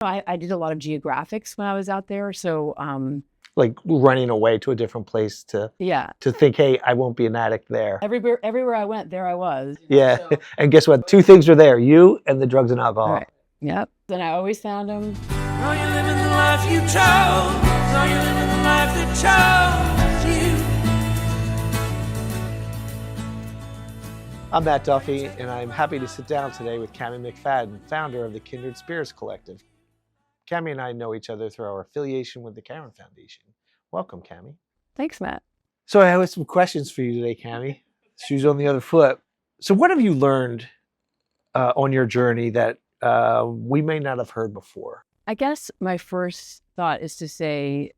I did a lot of geographics when I was out there. So, Like running away to a different place yeah, to think, hey, I won't be an addict there. everywhere I went, there I was. Yeah. So, And guess what? Two things were there, you and the drugs and alcohol. all right. Yep. And I always found them. Are you living the life you chose? Are you living the life that chose you? I'm Matt Duffy, and I'm happy to sit down today with Cammy McFadden, founder of the Kindred Spirits Collective. Cammy and I know each other through our affiliation with the Caron Foundation. Welcome, Cammy. Thanks, Matt. So I have some questions for you today, Cammy. Shoes on the other foot. So what have you learned on your journey that we may not have heard before? I guess my first thought is to say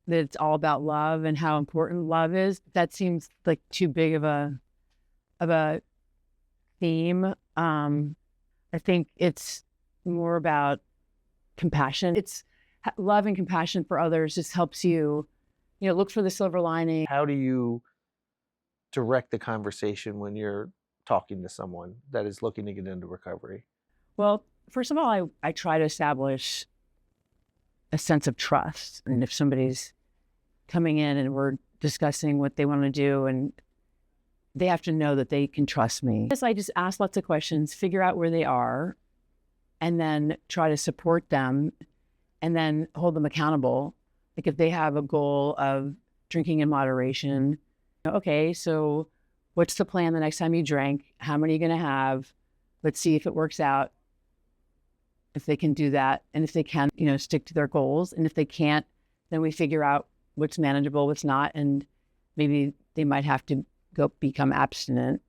that it's all about love and how important love is. That seems like too big of a theme. I think it's more about compassion. It's love and compassion for others just helps you, look for the silver lining. How do you direct the conversation when you're talking to someone that is looking to get into recovery? Well, first of all, I try to establish a sense of trust. And if somebody's coming in and we're discussing what they want to do, and they have to know that they can trust me. I just ask lots of questions, figure out where they are, and then try to support them and then hold them accountable. Like if they have a goal of drinking in moderation, okay, so what's the plan the next time you drink? How many are you going to have? Let's see if it works out. If they can do that, and if they can, stick to their goals. And if they can't, then we figure out what's manageable, what's not, and maybe they might have to go become abstinent.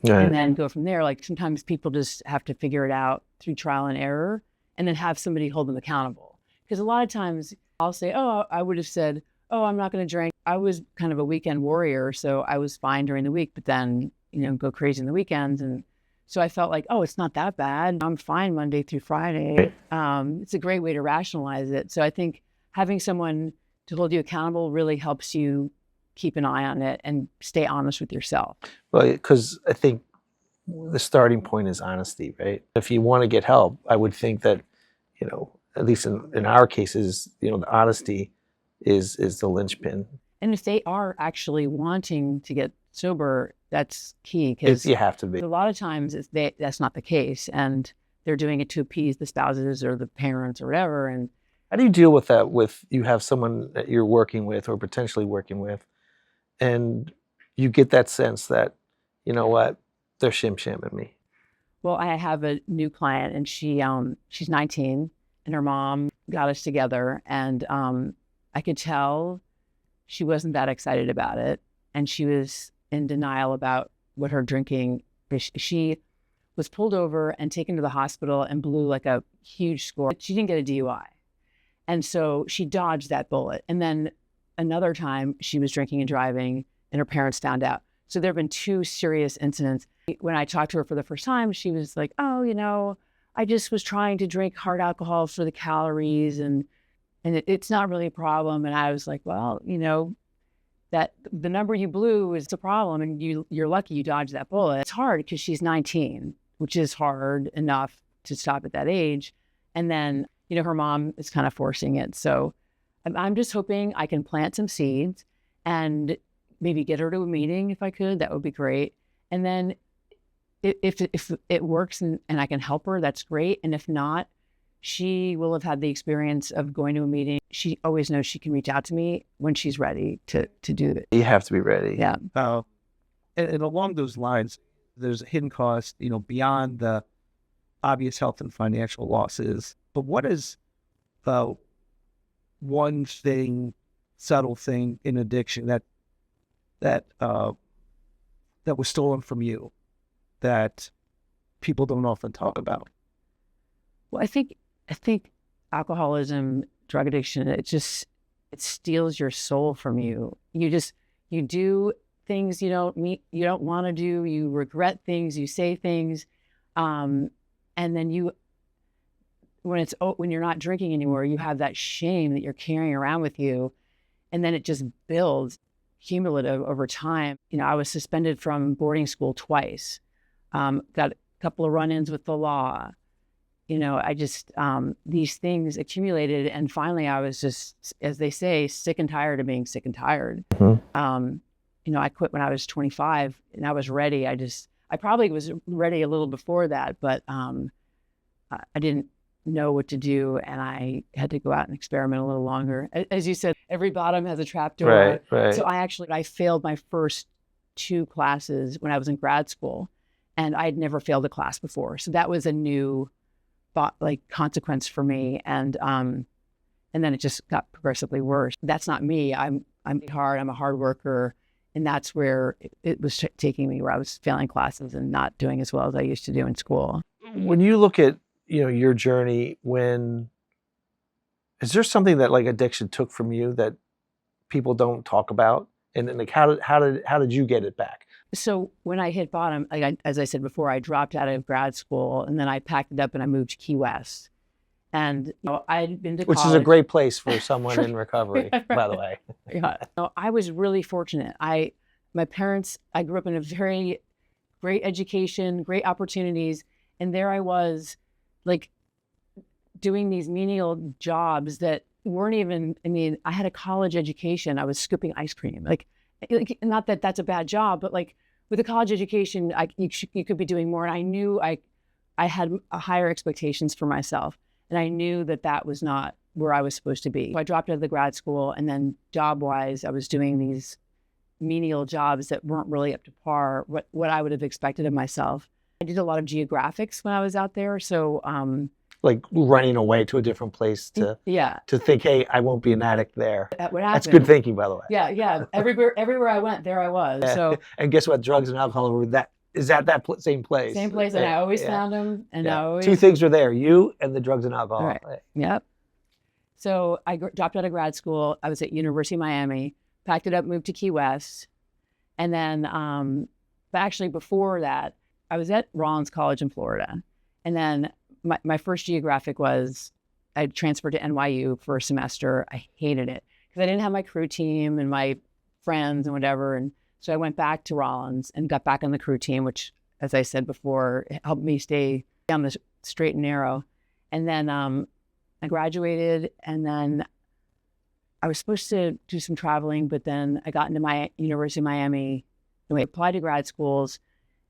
Right. And then go from there. Like sometimes people just have to figure it out through trial and error, and then have somebody hold them accountable. Because a lot of times I'll say, oh, I would have said, oh, I'm not going to drink. I was kind of a weekend warrior, so I was fine during the week, but then, go crazy on the weekends. And so I felt like, oh, it's not that bad. I'm fine Monday through Friday. It's a great way to rationalize it. So I think having someone to hold you accountable really helps you keep an eye on it and stay honest with yourself. Well, because I think the starting point is honesty, right? If you want to get help, I would think that, at least in our cases, the honesty is the linchpin. And if they are actually wanting to get sober, that's key, because You have to be. a lot of times that's not the case, and they're doing it to appease the spouses or the parents or whatever. And How do you deal with that? With you have someone that you're working with or potentially working with, and you get that sense that, you know what, they're shim-shamming me. well, I have a new client, and she's 19, and her mom got us together, and I could tell she wasn't that excited about it, and she was in denial about what her drinking. She was pulled over and taken to the hospital and blew like a huge score. She didn't get a DUI, and so she dodged that bullet. And then another time she was drinking and driving, and her parents found out. So there have been two serious incidents. When I talked to her for the first time, she was like, oh, I just was trying to drink hard alcohol for the calories, and it's not really a problem. And I was like, well, that the number you blew is a problem, and you're lucky you dodged that bullet. It's hard because she's 19, which is hard enough to stop at that age. And then, her mom is kind of forcing it. So I'm just hoping I can plant some seeds and maybe get her to a meeting if I could. That would be great. And then if it works and I can help her, that's great. And if not, she will have had the experience of going to a meeting. She always knows she can reach out to me when she's ready to do it. You have to be ready. Yeah. And along those lines, there's a hidden cost, beyond the obvious health and financial losses. But what is the one thing, subtle thing in addiction that was stolen from you that people don't often talk about? Well, I think alcoholism, drug addiction, it steals your soul from you. You do things you don't want to do. You regret things. You say things, and then when you're not drinking anymore, you have that shame that you're carrying around with you, and then it just builds cumulative over time. I was suspended from boarding school twice, got a couple of run-ins with the law, I just, these things accumulated. And finally, I was just, as they say, sick and tired of being sick and tired. I quit when I was 25 and I was ready. I probably was ready a little before that, but I didn't know what to do. And I had to go out and experiment a little longer. As you said, every bottom has a trap door. Right. So I failed my first 2 classes when I was in grad school, and I'd never failed a class before. So that was a new consequence for me. And then it just got progressively worse. That's not me. I'm hard. I'm a hard worker. And that's where it was taking me, where I was failing classes and not doing as well as I used to do in school. When you look at, your journey, is there something that like addiction took from you that people don't talk about? And then like, how did you get it back? So when I hit bottom, as I said before, I dropped out of grad school, and then I packed it up and I moved to Key West. And I'd been to Which college. is a great place for someone in recovery, by the way. Yeah. I was really fortunate. My parents, I grew up in a very great education, great opportunities. And there I was, like, doing these menial jobs that weren't even, I had a college education. I was scooping ice cream. Like not that that's a bad job, but like with a college education, you could be doing more. And I knew I had higher expectations for myself. And I knew that was not where I was supposed to be. So I dropped out of the grad school, and then job-wise, I was doing these menial jobs that weren't really up to par, what I would have expected of myself. I did a lot of geographics when I was out there. So like running away to a different place to think, hey, I won't be an addict there. That's good thinking, by the way. Yeah. Everywhere I went, there I was. Yeah. So and guess what? Drugs and alcohol were that same place. Same place, and I always found them. And I always... 2 things were there: you and the drugs and alcohol. Right. Yep. So I dropped out of grad school. I was at University of Miami, packed it up, moved to Key West, and then, but actually before that, I was at Rollins College in Florida, and then my first geographic was I transferred to NYU for a semester. I hated it because I didn't have my crew team and my friends and whatever, and so I went back to Rollins and got back on the crew team, which, as I said before, helped me stay on the straight and narrow. And then I graduated, and then I was supposed to do some traveling, but then I got into my University of Miami, and we applied to grad schools.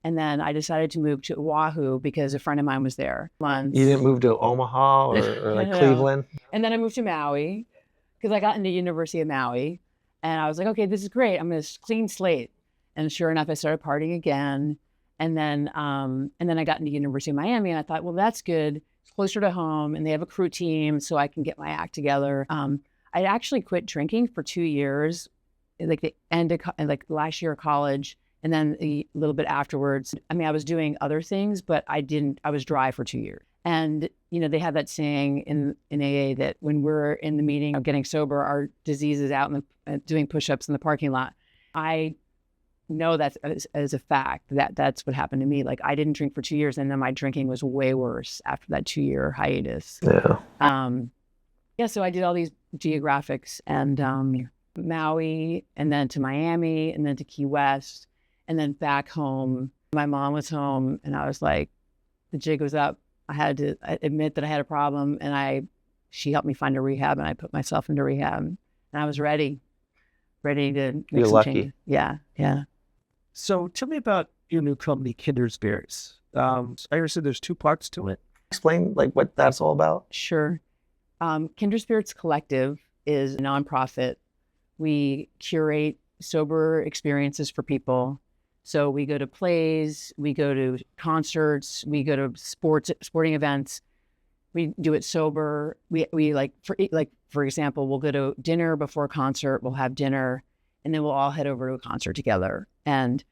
And then I decided to move to Oahu because a friend of mine was there. You didn't move to Omaha or like Cleveland? And then I moved to Maui because I got into University of Maui. And I was like, okay, this is great. I'm going to clean slate. And sure enough, I started partying again. And then I got into University of Miami, and I thought, well, that's good. It's closer to home, and they have a crew team, so I can get my act together. I actually quit drinking for 2 years, like the end of last year of college. And then a little bit afterwards, I was doing other things, but I was dry for 2 years. And, they have that saying in AA that when we're in the meeting of getting sober, our disease is out doing push-ups in the parking lot. I know that as a fact, that's what happened to me. Like, I didn't drink for 2 years, and then my drinking was way worse after that 2-year hiatus. Yeah. So I did all these geographics, and Maui, and then to Miami, and then to Key West. And then back home, my mom was home, and I was like, the jig was up. I had to admit that I had a problem, and she helped me find a rehab, and I put myself into rehab, and I was ready to make You're some lucky. changes. Yeah. So tell me about your new company, Kindred Spirits. I understand there's 2 parts to it. Explain like what that's all about. Sure. Kindred Spirits Collective is a nonprofit. We curate sober experiences for people. So we go to plays, we go to concerts, we go to sporting events. We do it sober. We for example, we'll go to dinner before a concert. We'll have dinner, and then we'll all head over to a concert together. And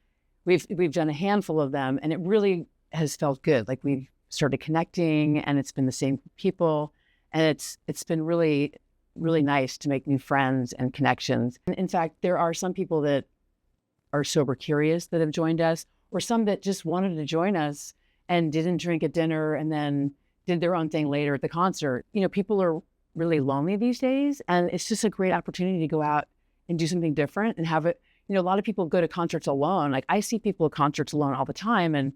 we've done a handful of them, and it really has felt good. Like, we've started connecting, and it's been the same people, and it's been really, really nice to make new friends and connections. In fact, there are some people that are sober curious that have joined us, or some that just wanted to join us and didn't drink at dinner and then did their own thing later at the concert. People are really lonely these days, and it's just a great opportunity to go out and do something different and have it. A lot of people go to concerts alone. Like, I see people at concerts alone all the time, and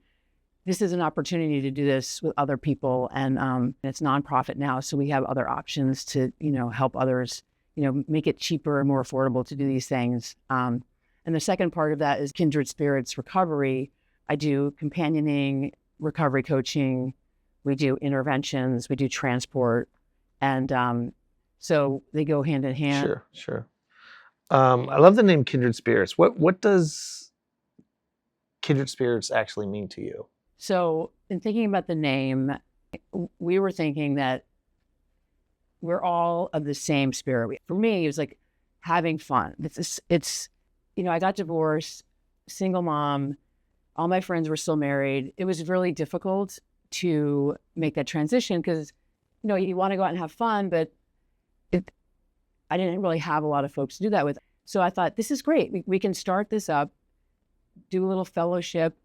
this is an opportunity to do this with other people, and it's nonprofit now, so we have other options to, help others, make it cheaper and more affordable to do these things. And the second part of that is Kindred Spirits recovery. I do companioning, recovery coaching, we do interventions, we do transport, and so they go hand in hand. Sure. I love the name Kindred Spirits. What does Kindred Spirits actually mean to you? So in thinking about the name, we were thinking that we're all of the same spirit. For me, it was like having fun. It's I got divorced, single mom, all my friends were still married. It was really difficult to make that transition because, you want to go out and have fun, but I didn't really have a lot of folks to do that with. So I thought, this is great. We can start this up, do a little fellowship,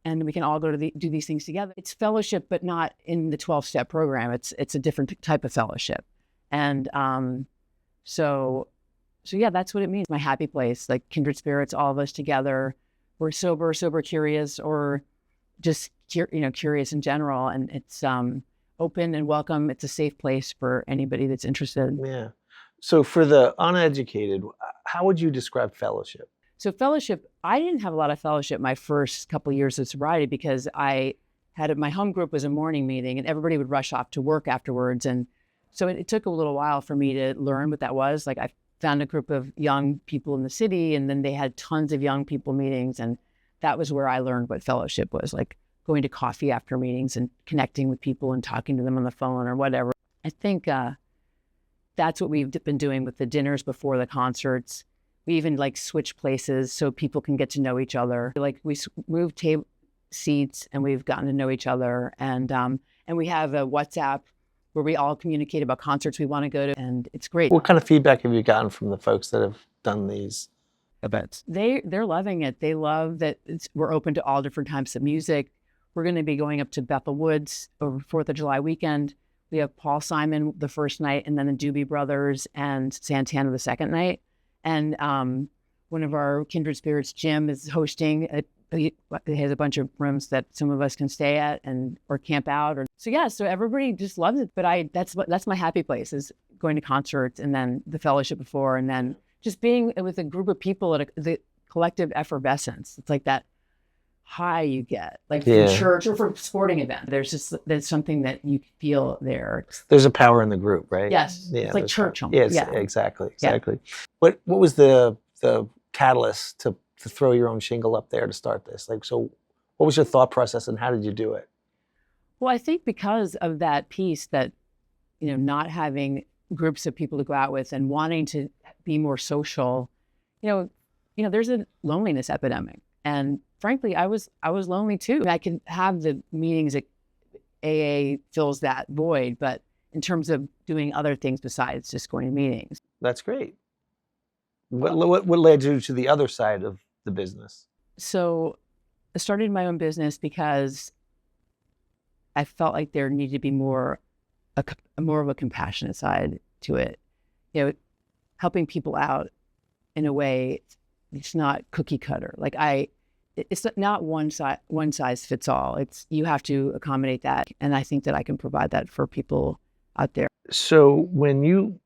and we can all go to do these things together. It's fellowship, but not in the 12-step program. It's a different type of fellowship. And so yeah, that's what it means. My happy place, like Kindred Spirits, all of us together. We're sober, curious, or just curious in general. And it's open and welcome. It's a safe place for anybody that's interested. Yeah. So for the uneducated, how would you describe fellowship? So fellowship, I didn't have a lot of fellowship my first couple of years of sobriety because my home group was a morning meeting and everybody would rush off to work afterwards. And so it took a little while for me to learn what that was. Like I found a group of young people in the city, and then they had tons of young people meetings. And that was where I learned what fellowship was, like going to coffee after meetings and connecting with people and talking to them on the phone or whatever. I think that's what we've been doing with the dinners before the concerts. We even switch places so people can get to know each other. Like we moved seats and we've gotten to know each other. And we have a WhatsApp where we all communicate about concerts we want to go to, and it's great. What kind of feedback have you gotten from the folks that have done these events? They're loving it. They love that we're open to all different types of music. We're going to be going up to Bethel Woods over 4th of July weekend. We have Paul Simon the first night, and then the Doobie Brothers and Santana the second night. And one of our Kindred Spirits, Jim, is hosting. He has a bunch of rooms that some of us can stay at or camp out. So everybody just loves it. But that's my happy place, is going to concerts and then the fellowship before, and then just being with a group of people at the collective effervescence. It's like that high you get, like from church or from sporting event. There's something that you feel there. There's a power in the group, right? Yes. Yeah, it's like church almost. Yeah, exactly. Yeah. What was the catalyst to throw your own shingle up there to start this? So what was your thought process and how did you do it? Well, I think because of that piece that, not having groups of people to go out with and wanting to be more social, there's a loneliness epidemic. And frankly, I was lonely too. I can have the meetings that AA fills that void, but in terms of doing other things besides just going to meetings. That's great. What led you to the other side of the business? So I started my own business because I felt like there needed to be more of a compassionate side to it. Helping people out in a way it's not cookie cutter. It's not one size fits all. You have to accommodate that, and I think that I can provide that for people out there. So when you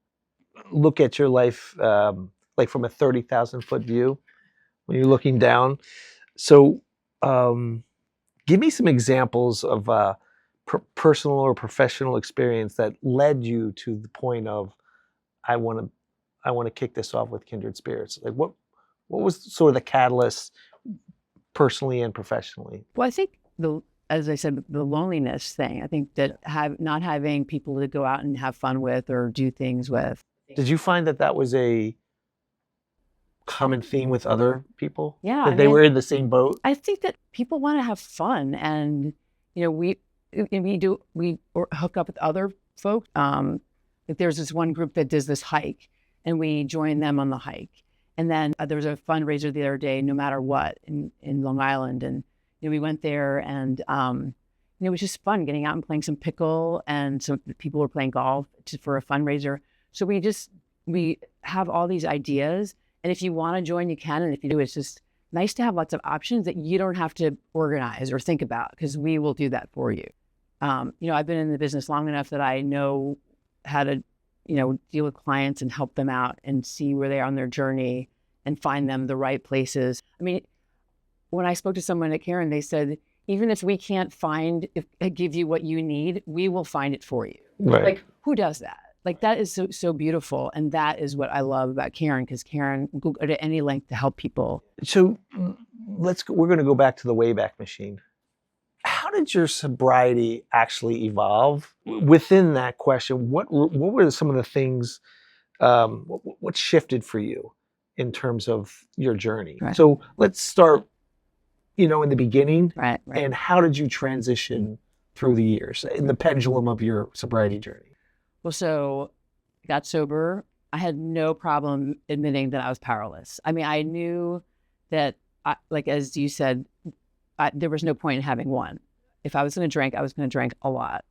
look at your life, from a 30,000-foot view, when you're looking down, so give me some examples of personal or professional experience that led you to the point of I want to kick this off with Kindred Spirits. What was sort of the catalyst, personally and professionally? Well, I think as I said, the loneliness thing. I think that not having people to go out and have fun with or do things with. Did you find that was a common theme with other people? Yeah, that they were in the same boat? I think that people want to have fun, and we hook up with other folk. There's this one group that does this hike, and we join them on the hike. And then there was a fundraiser the other day, No Matter What, in Long Island. And we went there, and it was just fun getting out and playing some pickle, and some people were playing golf for a fundraiser. So we have all these ideas, and if you want to join, you can. And if you do, it's just nice to have lots of options that you don't have to organize or think about, because we will do that for you. I've been in the business long enough that I know how to, deal with clients and help them out and see where they are on their journey and find them the right places. I mean, when I spoke to someone at Caron, they said, even if we can't give you what you need, we will find it for you. Right. Like, who does that? Like, that is so beautiful. And that is what I love about Caron, because Caron will go to any length to help people. So we're going to go back to the Wayback Machine. How did your sobriety actually evolve? Within that question, what were some of the things, what shifted for you in terms of your journey? Right. So let's start, in the beginning. Right. And how did you transition through the years in the pendulum of your sobriety journey? Well, so I got sober. I had no problem admitting that I was powerless. I mean, I knew that, as you said, there was no point in having one. If I was going to drink, I was going to drink a lot.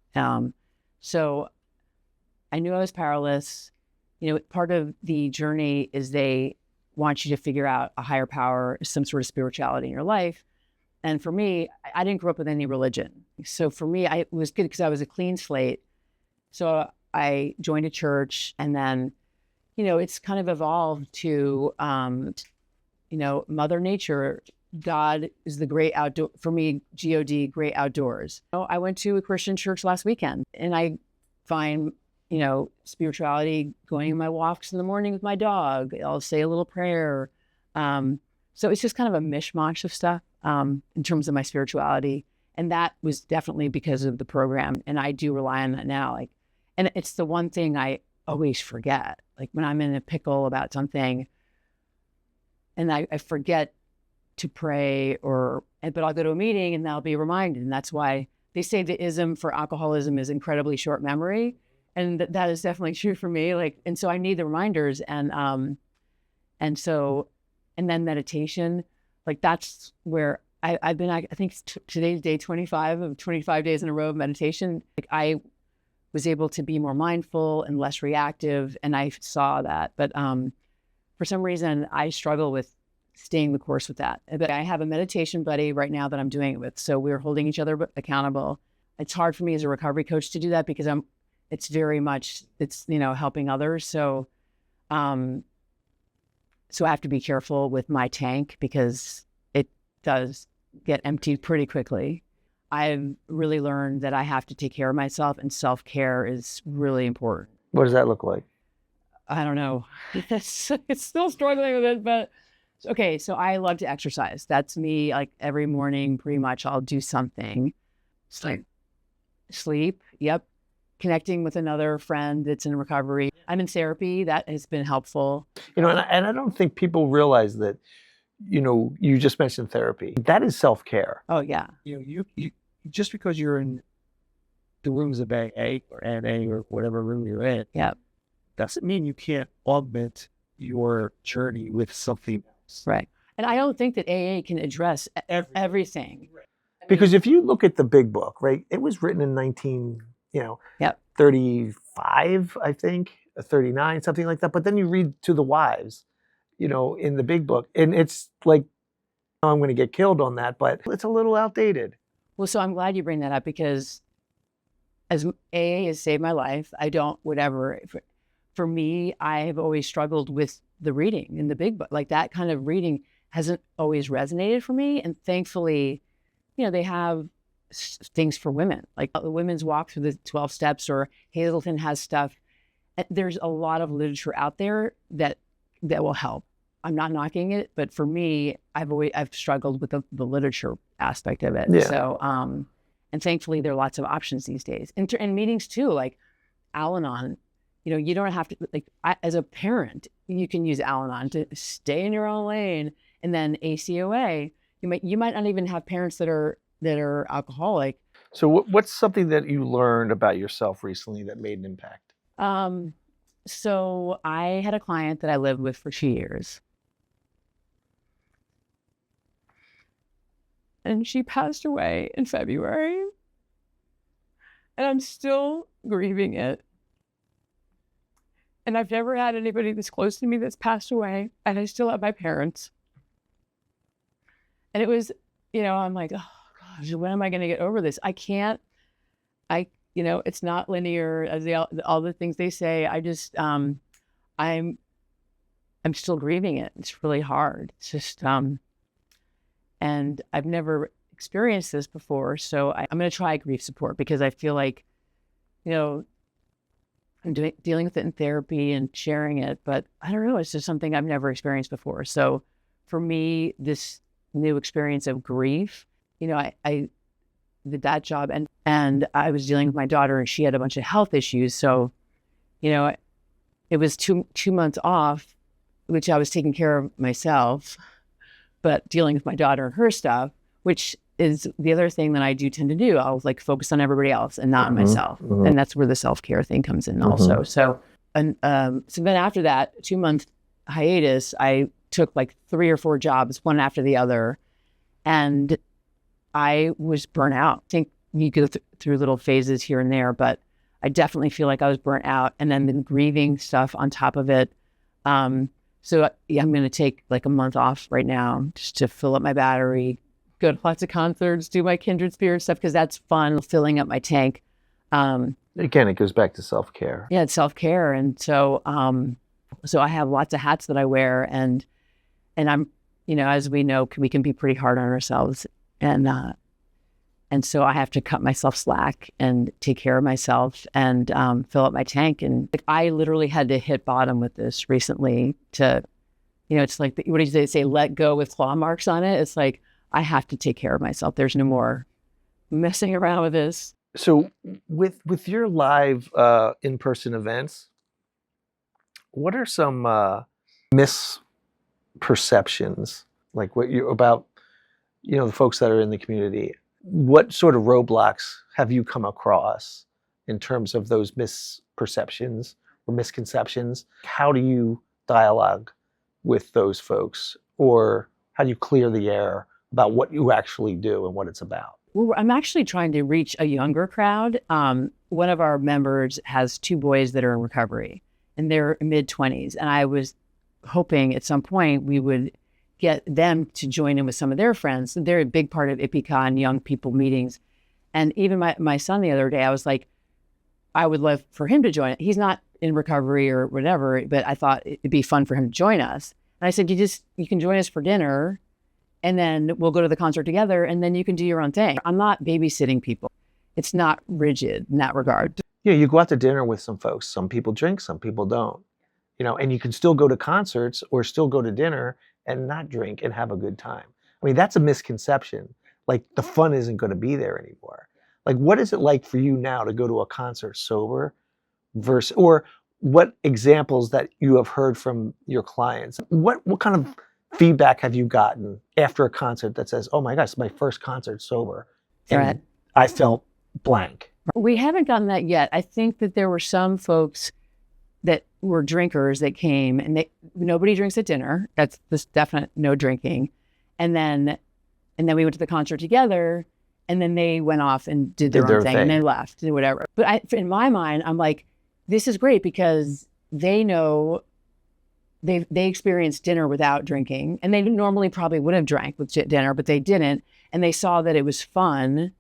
So I knew I was powerless. Part of the journey is they want you to figure out a higher power, some sort of spirituality in your life. And for me, I didn't grow up with any religion. So for me, it was good because I was a clean slate. So I joined a church, and then, it's kind of evolved to, Mother Nature. God is the great outdoor, for me, God, great outdoors. I went to a Christian church last weekend, and I find, spirituality going on my walks in the morning with my dog. I'll say a little prayer. So it's just kind of a mishmash of stuff in terms of my spirituality. And that was definitely because of the program. And I do rely on that now. And it's the one thing I always forget. Like when I'm in a pickle about something and I forget to pray, but I'll go to a meeting and I'll be reminded. And that's why they say the ism for alcoholism is incredibly short memory. And that is definitely true for me. And so I need the reminders. And then meditation, that's where I've been, I think today's day 25 of 25 days in a row of meditation. I was able to be more mindful and less reactive. And I saw that. But for some reason, I struggle with staying the course with that. But I have a meditation buddy right now that I'm doing it with. So we're holding each other accountable. It's hard for me as a recovery coach to do that because it's helping others. So I have to be careful with my tank because it does get emptied pretty quickly. I've really learned that I have to take care of myself, and self-care is really important. What does that look like? I don't know. It's still struggling with it, but okay. So I love to exercise. That's me. Every morning, pretty much I'll do something. Sleep. Yep. Connecting with another friend that's in recovery. I'm in therapy. That has been helpful. And I don't think people realize that, you just mentioned therapy. That is self-care. Oh, yeah. You just because you're in the rooms of AA or NA or whatever room you're in, Yep. doesn't mean you can't augment your journey with something else. Right. And I don't think that AA can address everything. Because if you look at the big book, right, it was written in 35, I think, 39, something like that. But then you read to the wives, in the big book, and it's I'm going to get killed on that, but it's a little outdated. Well, so I'm glad you bring that up because as AA has saved my life, I don't, whatever. For me, I have always struggled with the reading in the big book. That kind of reading hasn't always resonated for me. And thankfully, they have things for women, like the Women's Walk Through the 12 Steps, or Hazelden has stuff. There's a lot of literature out there that will help. I'm not knocking it, but for me, I've struggled with the literature aspect of it. Yeah. So, and thankfully there are lots of options these days. And meetings too, like Al-Anon, you don't have to, as a parent, you can use Al-Anon to stay in your own lane. And then ACOA, you might not even have parents that are alcoholic. So what's something that you learned about yourself recently that made an impact? So I had a client that I lived with for 2 years. And she passed away in February. And I'm still grieving it. And I've never had anybody this close to me that's passed away. And I still have my parents. And it was, I'm like, oh gosh, when am I going to get over this? I can't, it's not linear as all the things they say. I just, I'm still grieving it. It's really hard. It's just, and I've never experienced this before. So I'm going to try grief support because I feel like, I'm dealing with it in therapy and sharing it, but I don't know. It's just something I've never experienced before. So for me, this new experience of grief, I did that job and I was dealing with my daughter and she had a bunch of health issues. So, it was 2 months off, which I was taking care of myself, but dealing with my daughter and her stuff, which is the other thing that I do tend to do. I'll like focus on everybody else and not on myself. And that's where the self-care thing comes in also. So, so then after that 2-month hiatus, I took like 3 or 4 jobs, one after the other. And I was burnt out. I think you go through little phases here and there, but I definitely feel like I was burnt out and then the grieving stuff on top of it. So yeah, I'm going to take like a month off right now just to fill up my battery, go to lots of concerts, do my Kindred Spirits stuff because that's fun, filling up my tank. Again, it goes back to self-care. Yeah, it's self-care. And so so I have lots of hats that I wear and I'm, as we know, we can be pretty hard on ourselves. And so I have to cut myself slack and take care of myself and fill up my tank. And I literally had to hit bottom with this recently to, it's like, what do they say? Let go with claw marks on it. It's like, I have to take care of myself. There's no more messing around with this. So with your live in-person events, what are some misperceptions like what you about the folks that are in the community? What sort of roadblocks have you come across in terms of those misperceptions or misconceptions? How do you dialogue with those folks, or how do you clear the air about what you actually do and what it's about? Well, I'm actually trying to reach a younger crowd. One of our members has 2 boys that are in recovery and they're mid-20s. And I was hoping at some point we would get them to join in with some of their friends. They're a big part of IPCON young people meetings. And even my son the other day, I was like, I would love for him to join it. He's not in recovery or whatever, but I thought it'd be fun for him to join us. And I said, you can join us for dinner and then we'll go to the concert together and then you can do your own thing. I'm not babysitting people. It's not rigid in that regard. Yeah, you go out to dinner with some folks. Some people drink, some people don't. And you can still go to concerts or still go to dinner and not drink and have a good time. I mean, that's a misconception. Like the fun isn't going to be there anymore. Like, what is it like for you now to go to a concert sober versus, or what examples that you have heard from your clients? What kind of feedback have you gotten after a concert that says, oh my gosh, it's my first concert sober and Right. I felt blank? We haven't gotten that yet. I think that there were some folks that were drinkers that came and nobody drinks at dinner. That's this definite no drinking. And then we went to the concert together and then they went off and did their own thing and they left and whatever. But in my mind, I'm like, this is great because they know they experienced dinner without drinking and they normally probably would have drank with dinner, but they didn't. And they saw that it was fun.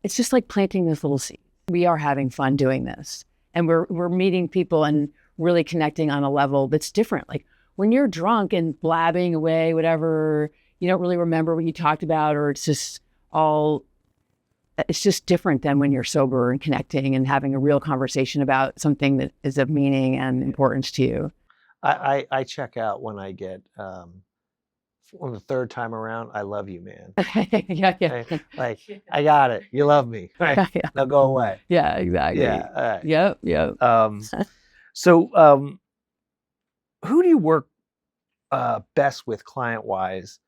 It's just like planting this little seed. We are having fun doing this. And we're meeting people and really connecting on a level that's different. Like when you're drunk and blabbing away, whatever, you don't really remember what you talked about, or it's just different than when you're sober and connecting and having a real conversation about something that is of meaning and importance to you. I check out when I get, on the 3rd time around, I love you, man. Yeah. Okay? Like, I got it. You love me. Right? Yeah. Now go away. Yeah, exactly. Yeah. All right. Yep. So who do you work best with client-wise?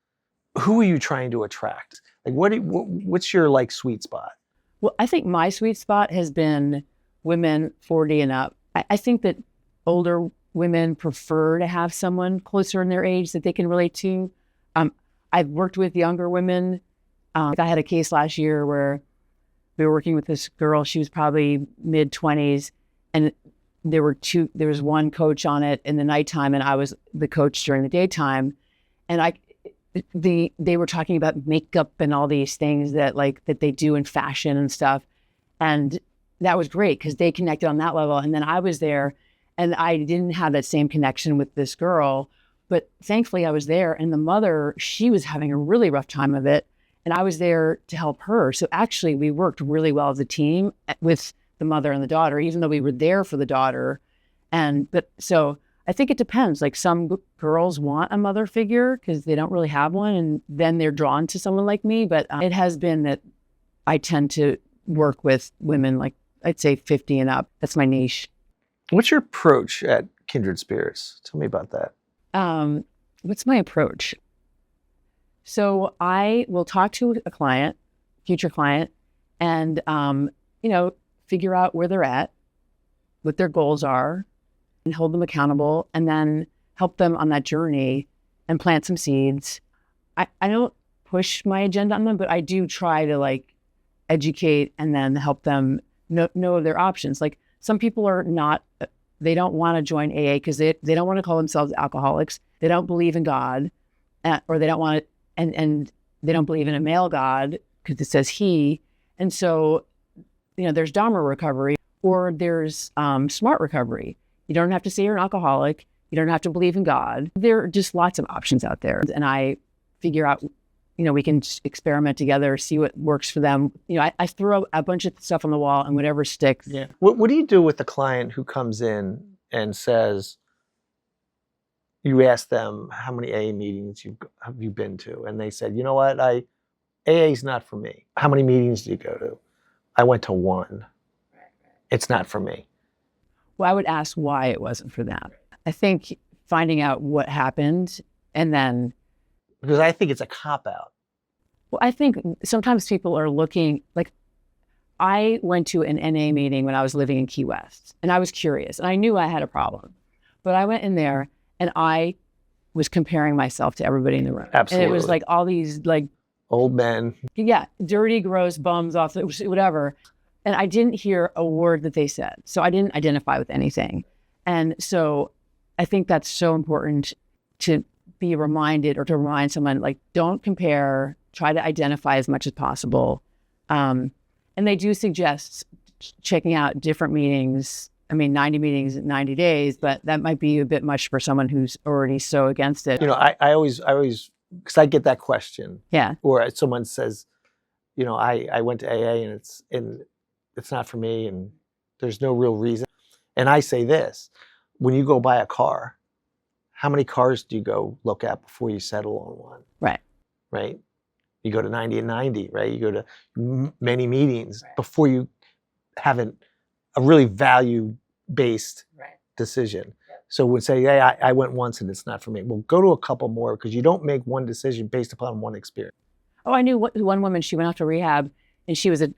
Who are you trying to attract? Like, what's your like sweet spot? Well, I think my sweet spot has been women 40 and up. I think that older women prefer to have someone closer in their age that they can relate to. I've worked with younger women. I had a case last year where we were working with this girl. She was probably mid-20s, and there was one coach on it in the nighttime, and I was the coach during the daytime. And they were talking about makeup and all these things that they do in fashion and stuff. And that was great because they connected on that level. And then I was there and I didn't have that same connection with this girl, but thankfully I was there, and the mother, she was having a really rough time of it. And I was there to help her. So actually we worked really well as a team with the mother and the daughter, even though we were there for the daughter. But so I think it depends. Like some girls want a mother figure because they don't really have one, and then they're drawn to someone like me. But it has been that I tend to work with women, like I'd say 50 and up. That's my niche. What's your approach at Kindred Spirits? Tell me about that. What's my approach? So I will talk to a client, future client, and, figure out where they're at, what their goals are, and hold them accountable, and then help them on that journey and plant some seeds. I don't push my agenda on them, but I do try to educate and then help them know their options. Like some people are not, they don't want to join AA because they don't want to call themselves alcoholics. They don't believe in God, or they don't want to, and they don't believe in a male God because it says he. And so, there's Dharma recovery, or there's smart recovery. You don't have to say you're an alcoholic. You don't have to believe in God. There are just lots of options out there. And I figure out, we can experiment together, see what works for them. I throw a bunch of stuff on the wall and whatever sticks. Yeah. What do you do with the client who comes in and says, you ask them how many AA meetings have you been to? And they said, you know what, AA is not for me. How many meetings do you go to? I went to one. It's not for me. Well, I would ask why it wasn't for them. I think finding out what happened, and then... Because I think it's a cop-out. Well, I think sometimes people are looking, I went to an NA meeting when I was living in Key West, and I was curious, and I knew I had a problem. But I went in there, and I was comparing myself to everybody in the room. Absolutely. And it was all these old men. Yeah, dirty, gross bums off, whatever. And I didn't hear a word that they said. So I didn't identify with anything. And so I think that's so important to be reminded, or to remind someone, don't compare, try to identify as much as possible. And they do suggest checking out different meetings. 90 meetings in 90 days, but that might be a bit much for someone who's already so against it. I always, because I get that question. Yeah. Or someone says, I went to AA and it's not for me, and there's no real reason. And I say this, when you go buy a car, how many cars do you go look at before you settle on one? Right. Right? You go to 90 and 90, right? You go to many meetings before you have a really value-based decision. So we'd say, hey, I went once and it's not for me. Well, go to a couple more, because you don't make one decision based upon one experience. Oh, I knew one woman, she went off to rehab, and she was an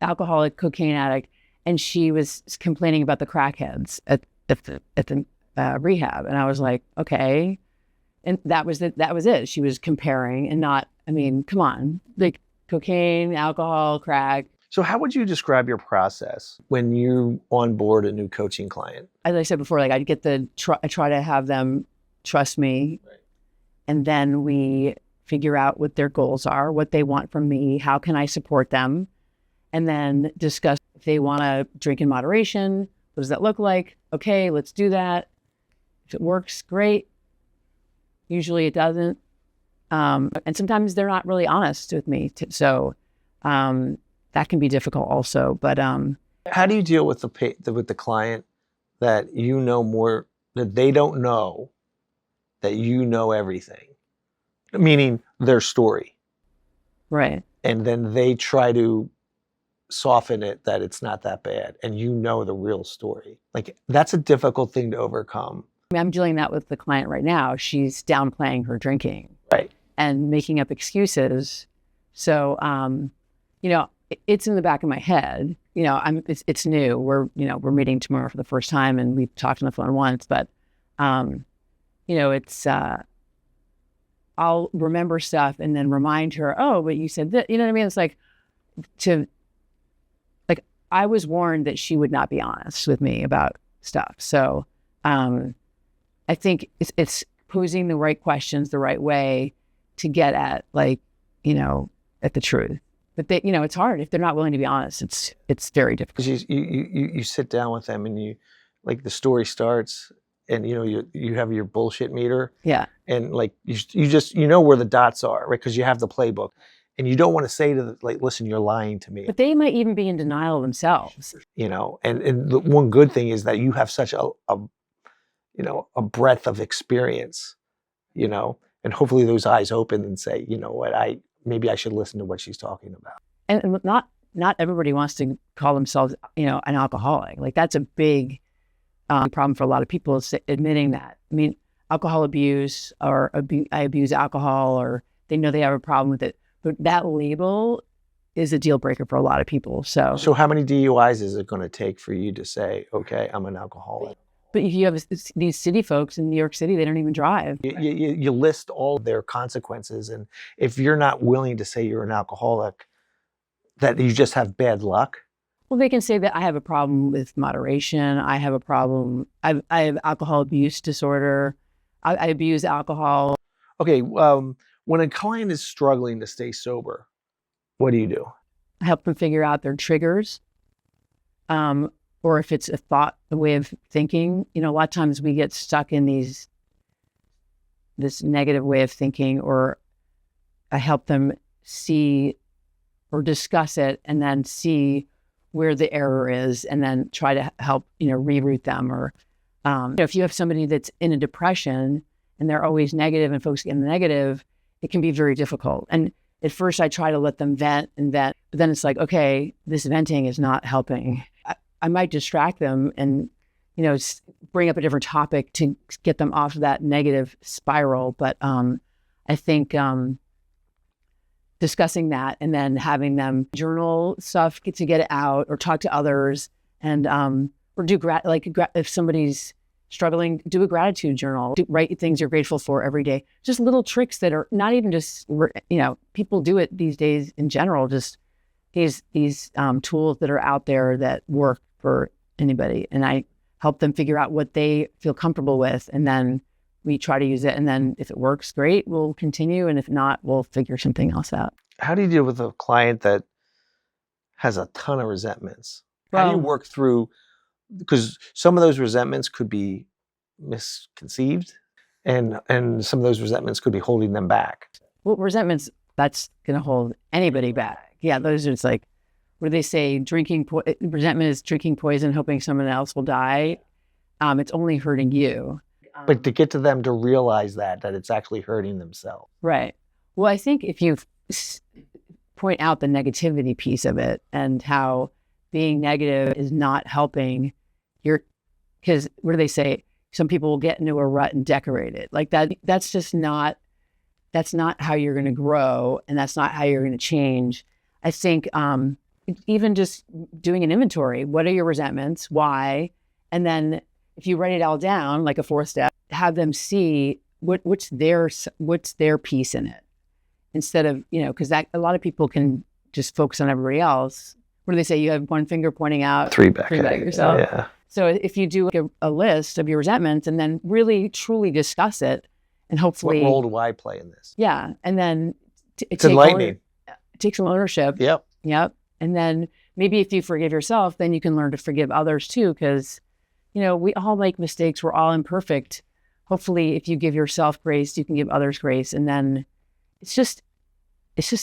alcoholic, cocaine addict, and she was complaining about the crackheads at the rehab. And I was like, okay. And that was it. She was comparing, and not, come on, cocaine, alcohol, crack. So how would you describe your process when you onboard a new coaching client? As I said before, I try to have them trust me. Right. And then we figure out what their goals are, what they want from me, how can I support them, and then discuss if they want to drink in moderation. What does that look like? Okay, let's do that. If it works, great. Usually it doesn't. And sometimes they're not really honest with me. So that can be difficult also. But how do you deal with the client that more, that they don't know, that everything? Meaning their story. Right. And then they try to soften it that it's not that bad, and the real story. That's a difficult thing to overcome. I'm dealing that with the client right now. She's downplaying her drinking. Right. And making up excuses. So, it's in the back of my head. It's new. We're meeting tomorrow for the first time, and we've talked on the phone once, but, it's, I'll remember stuff and then remind her, oh, but you said that, you know what I mean? It's I was warned that she would not be honest with me about stuff. So, I think it's posing the right questions the right way, to get at, like, at the truth. But they, it's hard if they're not willing to be honest. It's very difficult. Because you sit down with them and like the story starts and you have your bullshit meter. Yeah. And like you just where the dots are, right? Because you have the playbook. And you don't want to say to them, like, listen, you're lying to me. But they might even be in denial themselves. And the one good thing is that you have such a breadth of experience, and hopefully those eyes open and say, you know what, maybe I should listen to what she's talking about. And not everybody wants to call themselves, an alcoholic. Like, that's a big problem for a lot of people, is admitting that. I mean, alcohol abuse or I abuse alcohol, or they know they have a problem with it. But that label is a deal breaker for a lot of people. So how many DUIs is it going to take for you to say, okay, I'm an alcoholic? But if you have these city folks in New York City, they don't even drive. You list all their consequences. And if you're not willing to say you're an alcoholic, that you just have bad luck. Well, they can say that I have a problem with moderation. I have a problem. I have alcohol abuse disorder. I abuse alcohol. Okay. When a client is struggling to stay sober, what do? I help them figure out their triggers. Or if it's a way of thinking. A lot of times we get stuck in this negative way of thinking, or I help them see or discuss it and then see where the error is and then try to help, reroute them. Or if you have somebody that's in a depression and they're always negative and focusing on the negative, it can be very difficult. And at first I try to let them vent, but then it's like, okay, this venting is not helping. I might distract them and, bring up a different topic to get them off of that negative spiral. But I think discussing that and then having them journal stuff to get it out, or talk to others, and or do if somebody's struggling, do a gratitude journal, write things you're grateful for every day. Just little tricks that are not even just, people do it these days in general, just these tools that are out there that work for anybody. And I help them figure out what they feel comfortable with. And then we try to use it. And then if it works, great, we'll continue. And if not, we'll figure something else out. How do you deal with a client that has a ton of resentments? How do you work through, because some of those resentments could be misconceived and some of those resentments could be holding them back. Well, resentments, that's going to hold anybody back. Yeah, those are just like, what do they say? Resentment is drinking poison, hoping someone else will die. It's only hurting you. But to get to them to realize that it's actually hurting themselves. Right. Well, I think if you point out the negativity piece of it and how being negative is not helping, because what do they say? Some people will get into a rut and decorate it. Like that. That's not how you're going to grow, and that's not how you're going to change. I think even just doing an inventory, what are your resentments? Why? And then if you write it all down, like a 4th step, have them see what's their piece in it, instead of, because that a lot of people can just focus on everybody else. What do they say? You have one finger pointing out, three back at yourself. Yeah. So if you do a list of your resentments and then really truly discuss it, and hopefully, what role do I play in this? Yeah, and then it's enlightening. Take some ownership. Yep. And then maybe if you forgive yourself, then you can learn to forgive others too, because we all make mistakes. We're all imperfect. Hopefully, if you give yourself grace, you can give others grace, and then it's just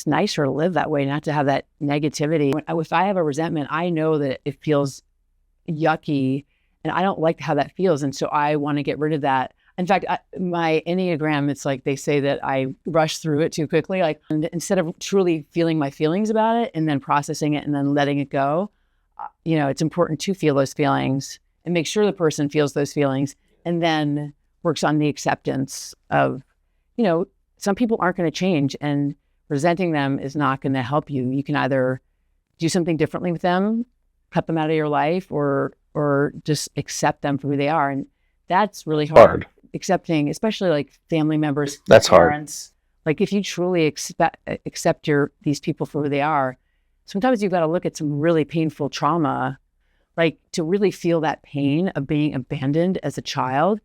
nicer to live that way, not to have that negativity. If I have a resentment, I know that it feels yucky, and I don't like how that feels, and so I want to get rid of that. In fact, my Enneagram, it's like they say that I rush through it too quickly. Like, and instead of truly feeling my feelings about it and then processing it and then letting it go, it's important to feel those feelings and make sure the person feels those feelings, and then works on the acceptance of, some people aren't going to change, and resenting them is not going to help you. You can either do something differently with them, cut them out of your life, or just accept them for who they are. And that's really hard. Accepting, especially like family members, that's parents. Hard. Like if you truly accept these people for who they are, sometimes you've got to look at some really painful trauma, like to really feel that pain of being abandoned as a child.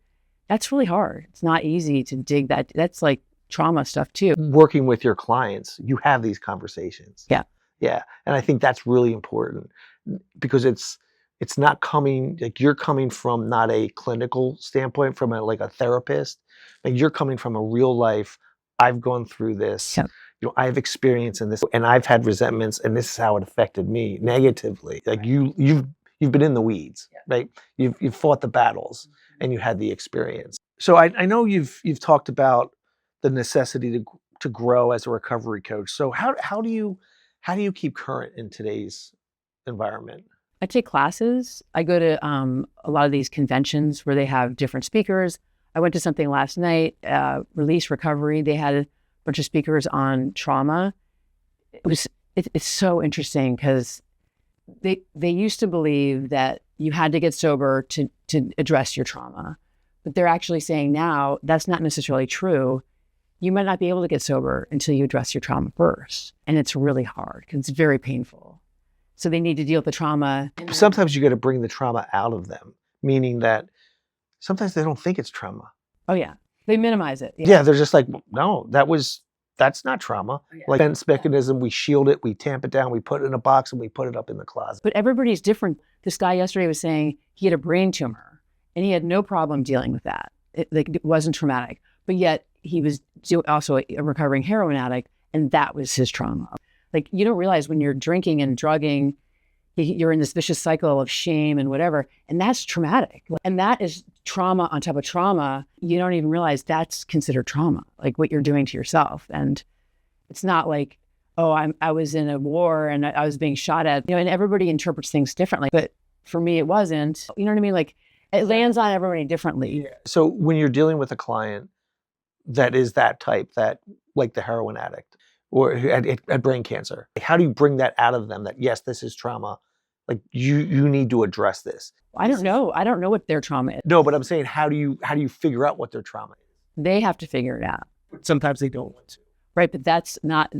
That's really hard. It's not easy to dig that. That's like trauma stuff too. Working with your clients, you have these conversations. Yeah. Yeah. And I think that's really important because it's not coming, like you're coming from not a clinical standpoint, from like a therapist. Like you're coming from a real life, I've gone through this, Yeah. I've experienced in this and I've had resentments and this is how it affected me negatively. Like you've been in the weeds, right? You've fought the battles and you had the experience. So I know you've talked about the necessity to grow as a recovery coach. So how do you keep current in today's environment? I take classes. I go to a lot of these conventions where they have different speakers. I went to something last night, Release Recovery. They had a bunch of speakers on trauma. It's so interesting because they used to believe that you had to get sober to address your trauma, but they're actually saying now that's not necessarily true. You might not be able to get sober until you address your trauma first, and it's really hard because it's very painful. So they need to deal with the trauma. Sometimes you got to bring the trauma out of them, meaning that sometimes they don't think it's trauma. Oh yeah, they minimize it. Yeah, they're just like, no, that's not trauma. Oh, yeah. Like defense mechanism, we shield it, we tamp it down, we put it in a box, and we put it up in the closet. But everybody's different. This guy yesterday was saying he had a brain tumor, and he had no problem dealing with that. It wasn't traumatic, but yet he was also a recovering heroin addict, and that was his trauma. Like, you don't realize when you're drinking and drugging, you're in this vicious cycle of shame and whatever, and that's traumatic. And that is trauma on top of trauma. You don't even realize that's considered trauma, like what you're doing to yourself. And it's not like, oh, I was in a war and I was being shot at, and everybody interprets things differently. But for me, it wasn't. You know what I mean? Like, it lands on everybody differently. Yeah. So when you're dealing with a client that is that type, that like the heroin addict, or who had brain cancer, how do you bring that out of them that, yes, this is trauma? Like you need to address this. I don't know. I don't know what their trauma is. No, but I'm saying, how do you figure out what their trauma is? They have to figure it out. Sometimes they don't want to. Right. But that's not,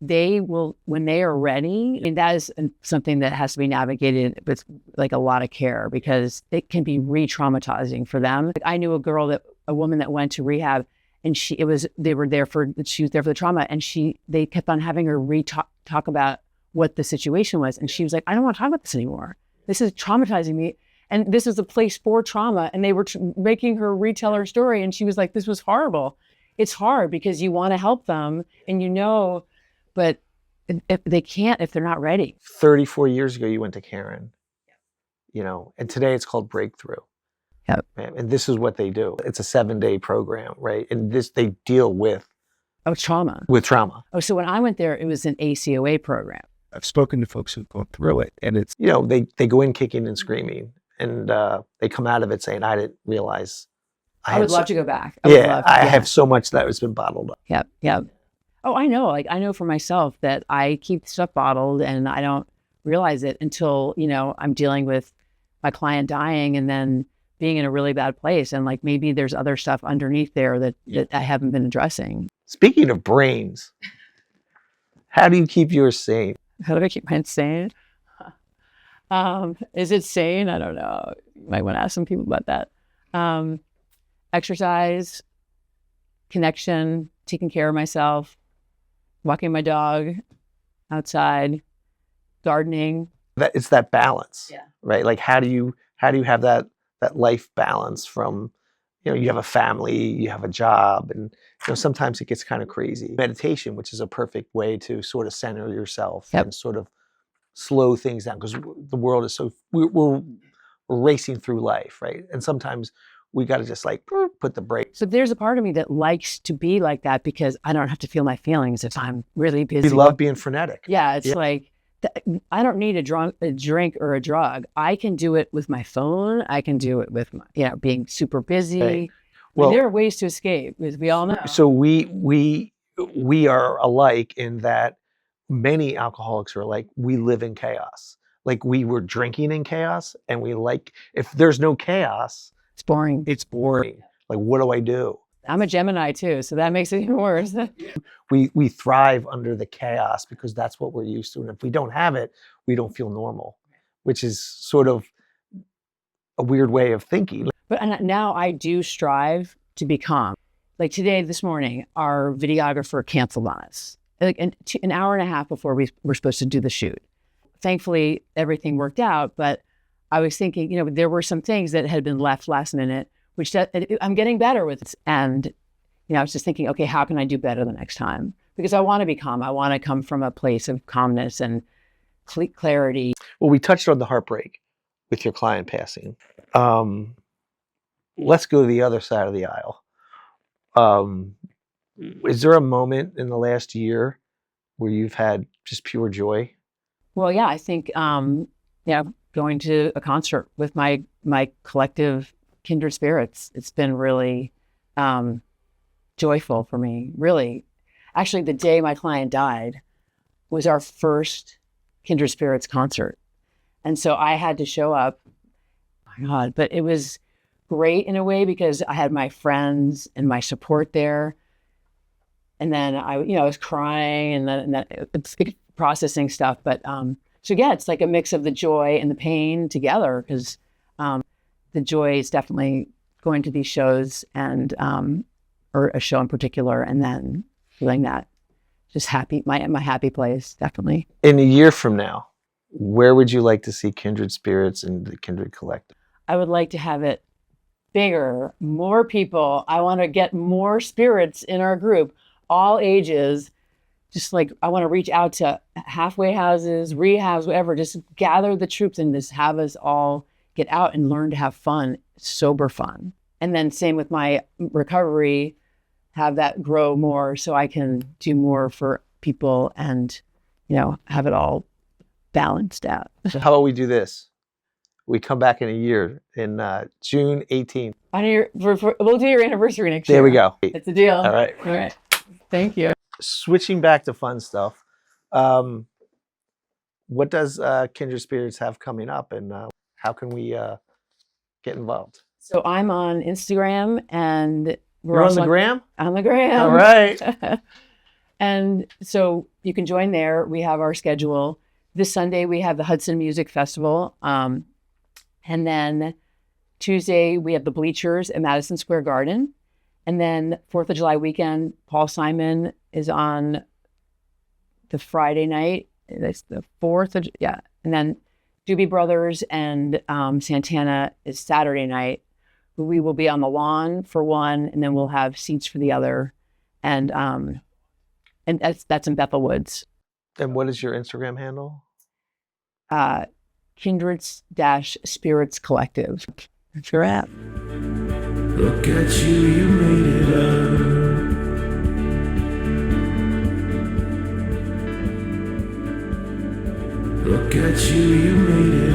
they will, when they are ready, and that is something that has to be navigated with like a lot of care because it can be re-traumatizing for them. Like, I knew a woman that went to rehab, and she was there for the trauma, and they kept on having her talk about what the situation was. And she was like, I don't want to talk about this anymore. This is traumatizing me. And this is a place for trauma. And they were making her retell her story. And she was like, this was horrible. It's hard because you want to help them and but if they can't, if they're not ready. 34 years ago, you went to Caron, and today it's called Breakthrough. Yep. And this is what they do. It's a 7-day program, right? And they deal with trauma. With trauma. Oh, so when I went there, it was an ACOA program. I've spoken to folks who've gone through it, and it's they go in kicking and screaming, and they come out of it saying, I didn't realize. I would love to go back. I have so much that has been bottled up. Yep. Oh, I know. Like, I know for myself that I keep stuff bottled and I don't realize it until, I'm dealing with my client dying and then being in a really bad place. And like, maybe there's other stuff underneath there that I haven't been addressing. Speaking of brains, how do you keep yours sane? How do I keep mine sane? Is it sane? I don't know. You might want to ask some people about that. Exercise, connection, taking care of myself, walking my dog outside, gardening. It's that balance, yeah. Right? Like, how do you have that life balance from, you have a family, you have a job, and sometimes it gets kind of crazy. Meditation, which is a perfect way to sort of center yourself and sort of slow things down, because the world is so we're racing through life, right? And sometimes we got to just like put the brake. So there's a part of me that likes to be like that because I don't have to feel my feelings if I'm really busy. We love being frenetic. Yeah, it's like I don't need a drink or a drug. I can do it with my phone. I can do it with my, being super busy. Right. Well, there are ways to escape, as we all know. So we are alike in that many alcoholics are like, we live in chaos. Like, we were drinking in chaos, and if there's no chaos, it's boring. It's boring. Like, what do I do? I'm a Gemini too, so that makes it even worse. We thrive under the chaos because that's what we're used to. And if we don't have it, we don't feel normal, which is sort of a weird way of thinking. But now I do strive to be calm. like today, this morning, our videographer canceled on us like an hour and a half before we were supposed to do the shoot. Thankfully, everything worked out, but I was thinking, there were some things that had been left last minute, which I'm getting better with. And, I was just thinking, okay, how can I do better the next time? Because I want to be calm. I want to come from a place of calmness and clarity. Well, we touched on the heartbreak with your client passing. Let's go to the other side of the aisle. Is there a moment in the last year where you've had just pure joy? Well, yeah, I think, going to a concert with my collective Kindred Spirits, it's been really joyful for me, really. Actually, the day my client died was our first Kindred Spirits concert. And so I had to show up. Oh my God, but it was great in a way because I had my friends and my support there. And then I was crying and then it's processing stuff. But so yeah, it's like a mix of the joy and the pain together because the joy is definitely going to these shows and or a show in particular, and then feeling that just happy, my happy place, definitely. In a year from now, where would you like to see Kindred Spirits and the Kindred Collective? I would like to have it bigger, more people. I want to get more spirits in our group, all ages. Just like I want to reach out to halfway houses, rehabs, whatever, just gather the troops and just have us all get out and learn to have fun, sober fun. And then same with my recovery, have that grow more so I can do more for people and, have it all balanced out. How about we do this? We come back in a year, in June 18th. We'll do your anniversary next year. There we go. It's a deal. All right. All right. Thank you. Switching back to fun stuff, what does Kindred Spirits have coming up, and how can we get involved? So I'm on Instagram, and You're on the gram? On the gram. All right. And so you can join there. We have our schedule. This Sunday we have the Hudson Music Festival, and then Tuesday we have the Bleachers at Madison Square Garden. And then 4th of July weekend, Paul Simon is on the Friday night. That's the 4th of, yeah. And then Doobie Brothers and Santana is Saturday night. We will be on the lawn for one, and then we'll have seats for the other. And that's in Bethel Woods. And what is your Instagram handle? Kindred-Spirits Collective. That's your app. Look at you, you made it up. Look at you, you made it